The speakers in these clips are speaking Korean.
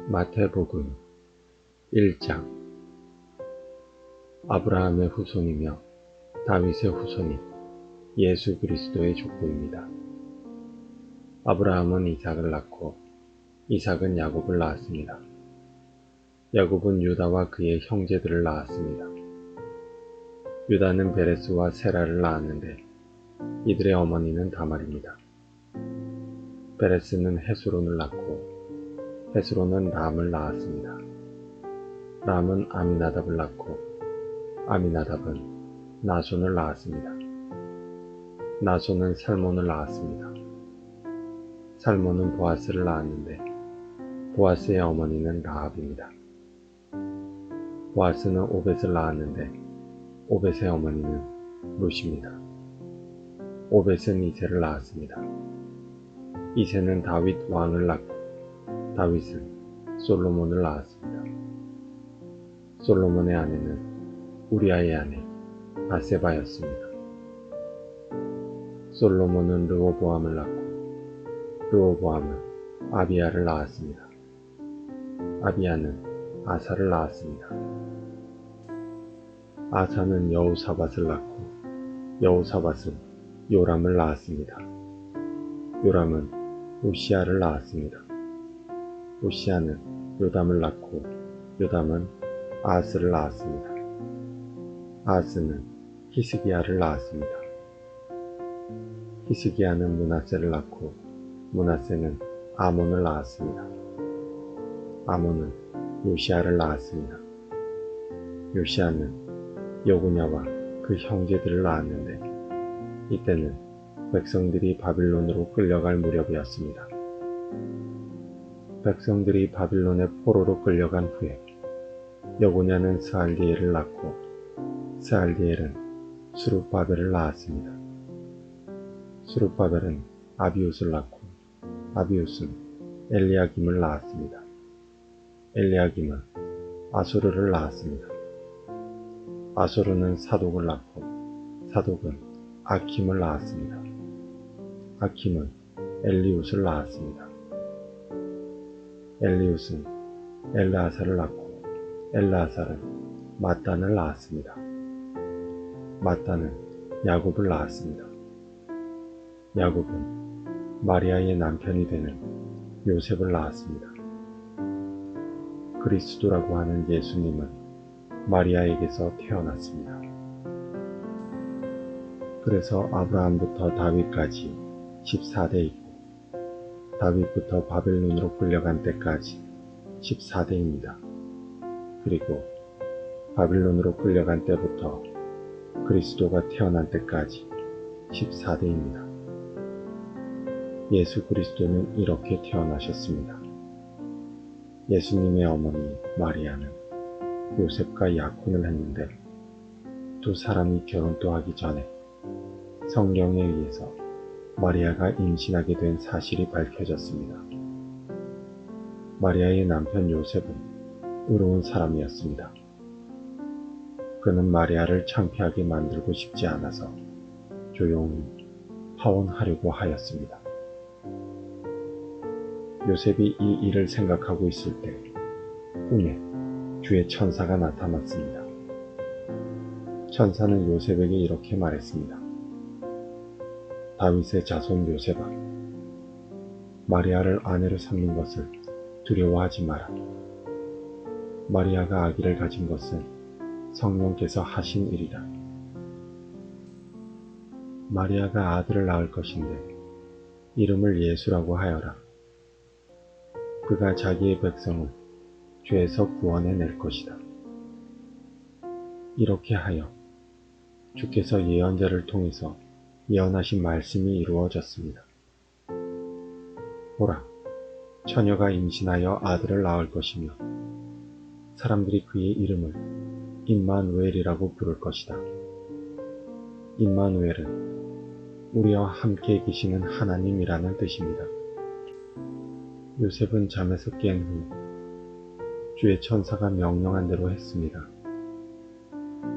마태복음 1장. 아브라함의 후손이며 다윗의 후손인 예수 그리스도의 족보입니다. 아브라함은 이삭을 낳고 이삭은 야곱을 낳았습니다. 야곱은 유다와 그의 형제들을 낳았습니다. 유다는 베레스와 세라를 낳았는데 이들의 어머니는 다말입니다. 베레스는 헤스론을 낳고 헤스론은 람을 낳았습니다. 람은 아미나답을 낳고 아미나답은 나손을 낳았습니다. 나손은 살몬을 낳았습니다. 살몬은 보아스를 낳았는데 보아스의 어머니는 라합입니다. 보아스는 오벳을 낳았는데 오벳의 어머니는 룻입니다. 오벳은 이새를 낳았습니다. 이새는 다윗 왕을 낳고 다윗은 솔로몬을 낳았습니다. 솔로몬의 아내는 우리아의 아내 바세바였습니다. 솔로몬은 르호보암을 낳고 르호보암은 아비야를 낳았습니다. 아비야는 아사를 낳았습니다. 아사는 여호사밧을 낳고 여호사밧은 요람을 낳았습니다. 요람은 우시야를 낳았습니다. 우시야는 요담을 낳고 요담은 아하스를 낳았습니다. 아하스는 히스기야를 낳았습니다. 히스기야는 므낫세를 낳고 므낫세는 아몬을 낳았습니다. 아몬은 요시야를 낳았습니다. 요시야는 여고냐와 그 형제들을 낳았는데 이때는 백성들이 바빌론으로 끌려갈 무렵이었습니다. 백성들이 바빌론의 포로로 끌려간 후에 여고냐는 스알디엘을 낳고 스알디엘은 수룹바벨을 낳았습니다. 수룹바벨은 아비웃을 낳고 아비웃은 엘리야김을 낳았습니다. 엘리야김은 아소르를 낳았습니다. 아소르는 사독을 낳고 사독은 아킴을 낳았습니다. 아킴은 엘리웃을 낳았습니다. 엘리웃은 엘르아살을 낳고 엘르아살은 마단을 낳았습니다. 마단은 야곱을 낳았습니다. 야곱은 마리아의 남편이 되는 요셉을 낳았습니다. 그리스도라고 하는 예수님은 마리아에게서 태어났습니다. 그래서 아브라함부터 다윗까지 14대이고 다윗부터 바벨론으로 끌려간 때까지 14대입니다. 그리고 바빌론으로 끌려간 때부터 그리스도가 태어난 때까지 14대입니다. 예수 그리스도는 이렇게 태어나셨습니다. 예수님의 어머니 마리아는 요셉과 약혼을 했는데 두 사람이 결혼도 하기 전에 성령에 의해서 마리아가 임신하게 된 사실이 밝혀졌습니다. 마리아의 남편 요셉은 의로운 사람이었습니다. 그는 마리아를 창피하게 만들고 싶지 않아서 조용히 파혼하려고 하였습니다. 요셉이 이 일을 생각하고 있을 때 꿈에 주의 천사가 나타났습니다. 천사는 요셉에게 이렇게 말했습니다. 다윗의 자손 요셉아, 마리아를 아내로 삼는 것을 두려워하지 마라. 마리아가 아기를 가진 것은 성령께서 하신 일이라. 마리아가 아들을 낳을 것인데 이름을 예수라고 하여라. 그가 자기의 백성을 죄에서 구원해낼 것이다. 이렇게 하여 주께서 예언자를 통해서 예언하신 말씀이 이루어졌습니다. 보라, 처녀가 임신하여 아들을 낳을 것이며 사람들이 그의 이름을 임마누엘이라고 부를 것이다. 임마누엘은 우리와 함께 계시는 하나님이라는 뜻입니다. 요셉은 잠에서 깬 후 주의 천사가 명령한 대로 했습니다.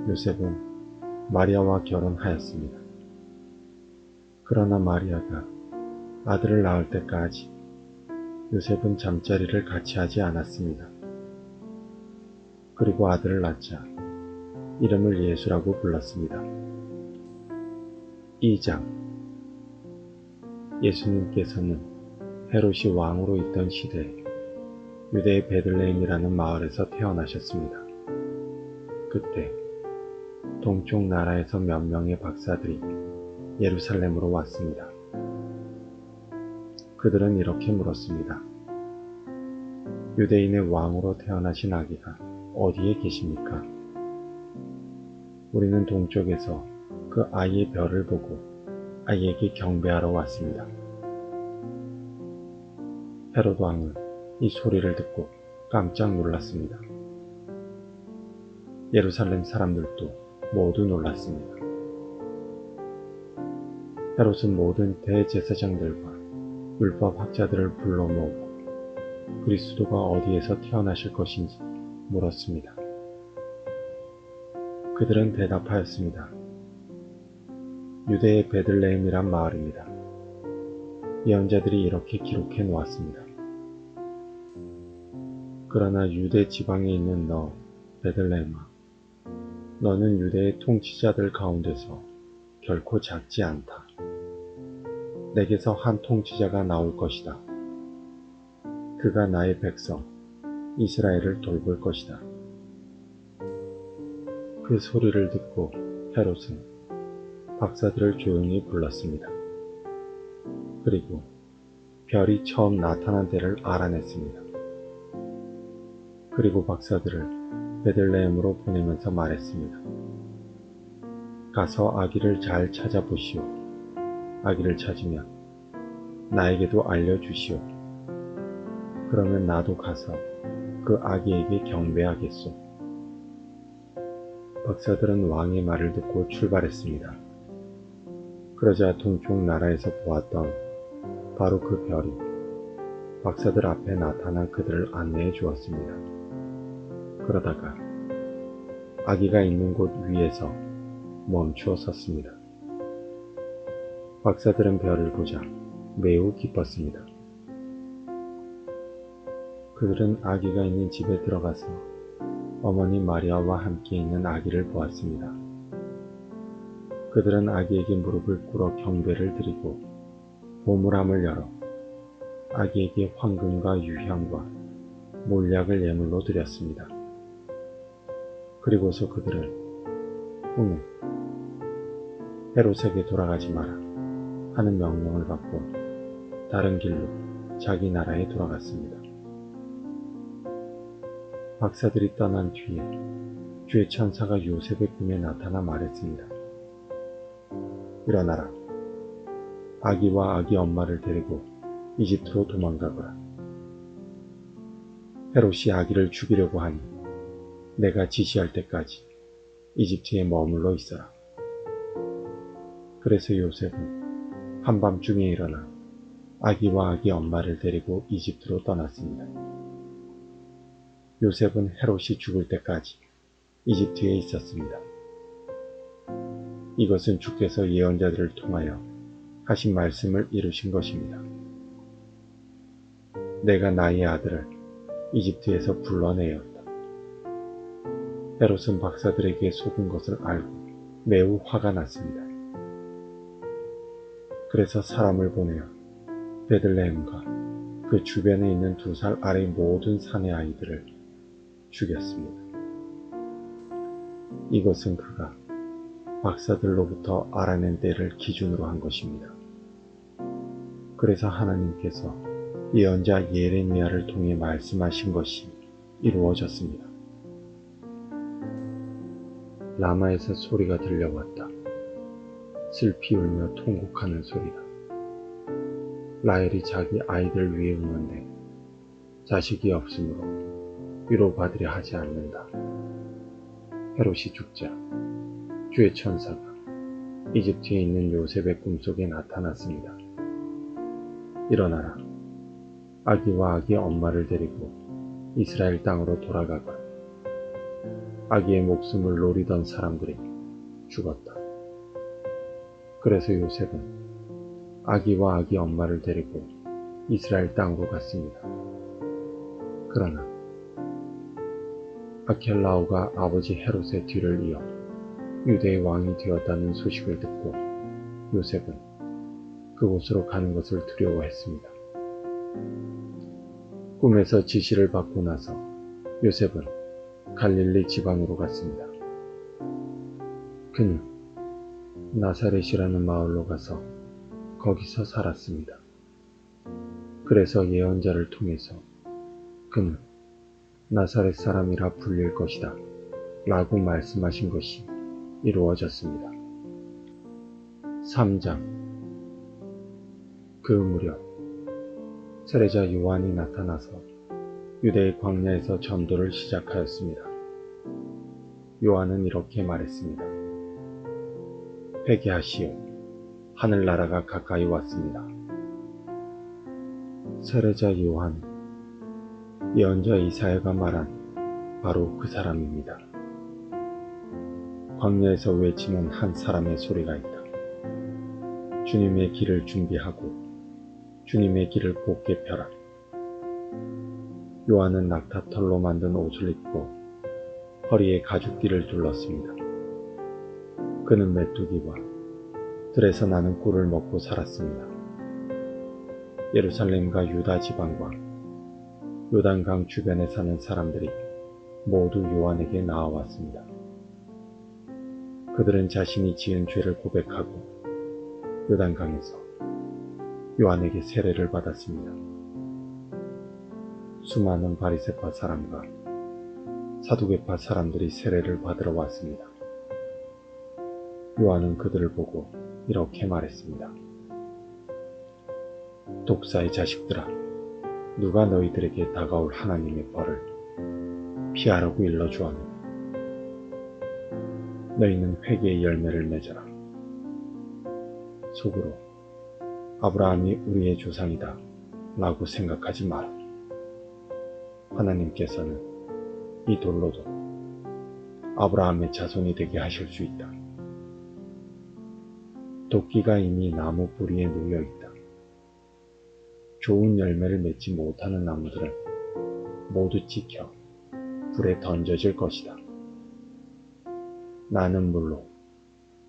요셉은 마리아와 결혼하였습니다. 그러나 마리아가 아들을 낳을 때까지 요셉은 잠자리를 같이 하지 않았습니다. 그리고 아들을 낳자 이름을 예수라고 불렀습니다. 2장. 예수님께서는 헤롯이 왕으로 있던 시대에 유대의 베들레헴이라는 마을에서 태어나셨습니다. 그때 동쪽 나라에서 몇 명의 박사들이 예루살렘으로 왔습니다. 그들은 이렇게 물었습니다. 유대인의 왕으로 태어나신 아기가 어디에 계십니까? 우리는 동쪽에서 그 아이의 별을 보고 아이에게 경배하러 왔습니다. 헤롯 왕은 이 소리를 듣고 깜짝 놀랐습니다. 예루살렘 사람들도 모두 놀랐습니다. 헤롯은 모든 대제사장들과 율법 학자들을 불러 모으고 그리스도가 어디에서 태어나실 것인지 물었습니다. 그들은 대답하였습니다. 유대의 베들레헴이란 마을입니다. 예언자들이 이렇게 기록해 놓았습니다. 그러나 유대 지방에 있는 너, 베들레헴아, 너는 유대의 통치자들 가운데서 결코 작지 않다. 내게서 한 통치자가 나올 것이다. 그가 나의 백성, 이스라엘을 돌볼 것이다. 그 소리를 듣고 헤롯은 박사들을 조용히 불렀습니다. 그리고 별이 처음 나타난 데를 알아냈습니다. 그리고 박사들을 베들레헴으로 보내면서 말했습니다. 가서 아기를 잘 찾아보시오. 아기를 찾으면 나에게도 알려주시오. 그러면 나도 가서 그 아기에게 경배하겠소. 박사들은 왕의 말을 듣고 출발했습니다. 그러자 동쪽 나라에서 보았던 바로 그 별이 박사들 앞에 나타나 그들을 안내해 주었습니다. 그러다가 아기가 있는 곳 위에서 멈추어 섰습니다. 박사들은 별을 보자 매우 기뻤습니다. 그들은 아기가 있는 집에 들어가서 어머니 마리아와 함께 있는 아기를 보았습니다. 그들은 아기에게 무릎을 꿇어 경배를 드리고 보물함을 열어 아기에게 황금과 유향과 몰약을 예물로 드렸습니다. 그리고서 그들은 후에 헤롯에게 돌아가지 마라 하는 명령을 받고 다른 길로 자기 나라에 돌아갔습니다. 박사들이 떠난 뒤에 주의 천사가 요셉의 꿈에 나타나 말했습니다. 일어나라. 아기와 아기 엄마를 데리고 이집트로 도망가거라. 헤롯이 아기를 죽이려고 하니 내가 지시할 때까지 이집트에 머물러 있어라. 그래서 요셉은 한밤중에 일어나 아기와 아기 엄마를 데리고 이집트로 떠났습니다. 요셉은 헤롯이 죽을 때까지 이집트에 있었습니다. 이것은 주께서 예언자들을 통하여 하신 말씀을 이루신 것입니다. 내가 나의 아들을 이집트에서 불러내었다. 헤롯은 박사들에게 속은 것을 알고 매우 화가 났습니다. 그래서 사람을 보내어 베들레헴과 그 주변에 있는 2살 아래 모든 산의 아이들을 죽였습니다. 이것은 그가 박사들로부터 알아낸 때를 기준으로 한 것입니다. 그래서 하나님께서 예언자 예레미야를 통해 말씀하신 것이 이루어졌습니다. 라마에서 소리가 들려왔다. 슬피 울며 통곡하는 소리다. 라헬이 자기 아이들 위해 우는데 자식이 없으므로 위로받으려 하지 않는다. 헤롯이 죽자 주의 천사가 이집트에 있는 요셉의 꿈속에 나타났습니다. 일어나라. 아기와 아기 엄마를 데리고 이스라엘 땅으로 돌아가거라. 아기의 목숨을 노리던 사람들이 죽었다. 그래서 요셉은 아기와 아기 엄마를 데리고 이스라엘 땅으로 갔습니다. 그러나 아켈라오가 아버지 헤롯의 뒤를 이어 유대의 왕이 되었다는 소식을 듣고 요셉은 그곳으로 가는 것을 두려워했습니다. 꿈에서 지시를 받고 나서 요셉은 갈릴리 지방으로 갔습니다. 그는 나사렛이라는 마을로 가서 거기서 살았습니다. 그래서 예언자를 통해서 그는 나사렛 사람이라 불릴 것이다 라고 말씀하신 것이 이루어졌습니다. 3장. 그 무렵 세례자 요한이 나타나서 유대의 광야에서 전도를 시작하였습니다. 요한은 이렇게 말했습니다. 회개하시오, 하늘나라가 가까이 왔습니다. 세례자 요한, 예언자 이사야가 말한 바로 그 사람입니다. 광야에서 외치는 한 사람의 소리가 있다. 주님의 길을 준비하고 주님의 길을 곧게 펴라. 요한은 낙타털로 만든 옷을 입고 허리에 가죽띠를 둘렀습니다. 그는 메뚜기와 들에서 나는 꿀을 먹고 살았습니다. 예루살렘과 유다 지방과 요단강 주변에 사는 사람들이 모두 요한에게 나아왔습니다. 그들은 자신이 지은 죄를 고백하고 요단강에서 요한에게 세례를 받았습니다. 수많은 바리새파 사람과 사두개파 사람들이 세례를 받으러 왔습니다. 요한은 그들을 보고 이렇게 말했습니다. 독사의 자식들아, 누가 너희들에게 다가올 하나님의 벌을 피하라고 일러주었느냐. 너희는 회개의 열매를 맺어라. 속으로 아브라함이 우리의 조상이다 라고 생각하지 마라. 하나님께서는 이 돌로도 아브라함의 자손이 되게 하실 수 있다. 도끼가 이미 나무 뿌리에 놓여 있다. 좋은 열매를 맺지 못하는 나무들은 모두 찍혀 불에 던져질 것이다. 나는 물로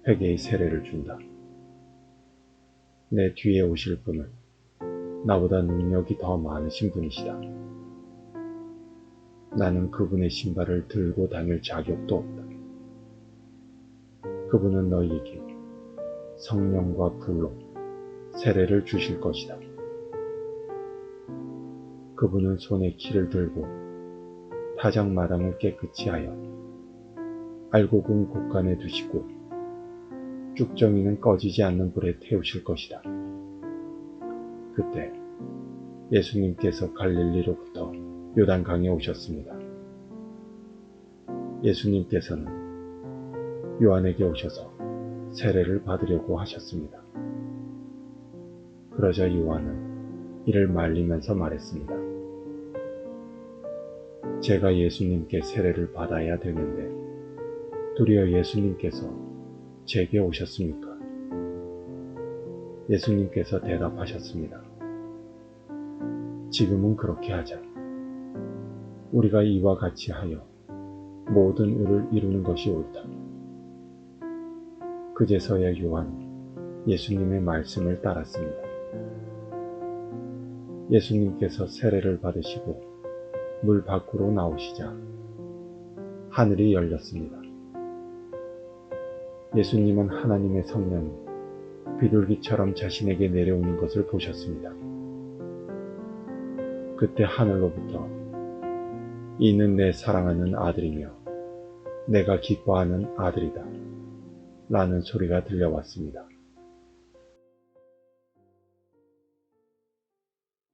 회개의 세례를 준다. 내 뒤에 오실 분은 나보다 능력이 더 많으신 분이시다. 나는 그분의 신발을 들고 다닐 자격도 없다. 그분은 너희에게 성령과 불로 세례를 주실 것이다. 그분은 손에 키를 들고 타작마당을 깨끗이 하여 알곡은 곳간에 두시고 쭉정이는 꺼지지 않는 불에 태우실 것이다. 그때 예수님께서 갈릴리로부터 요단강에 오셨습니다. 예수님께서는 요한에게 오셔서 세례를 받으려고 하셨습니다. 그러자 요한은 이를 말리면서 말했습니다. 제가 예수님께 세례를 받아야 되는데 도리어 예수님께서 제게 오셨습니까? 예수님께서 대답하셨습니다. 지금은 그렇게 하자. 우리가 이와 같이 하여 모든 의를 이루는 것이 옳다. 그제서야 요한이 예수님의 말씀을 따랐습니다. 예수님께서 세례를 받으시고 물 밖으로 나오시자 하늘이 열렸습니다. 예수님은 하나님의 성령이 비둘기처럼 자신에게 내려오는 것을 보셨습니다. 그때 하늘로부터 이는 내 사랑하는 아들이며 내가 기뻐하는 아들이다 라는 소리가 들려왔습니다.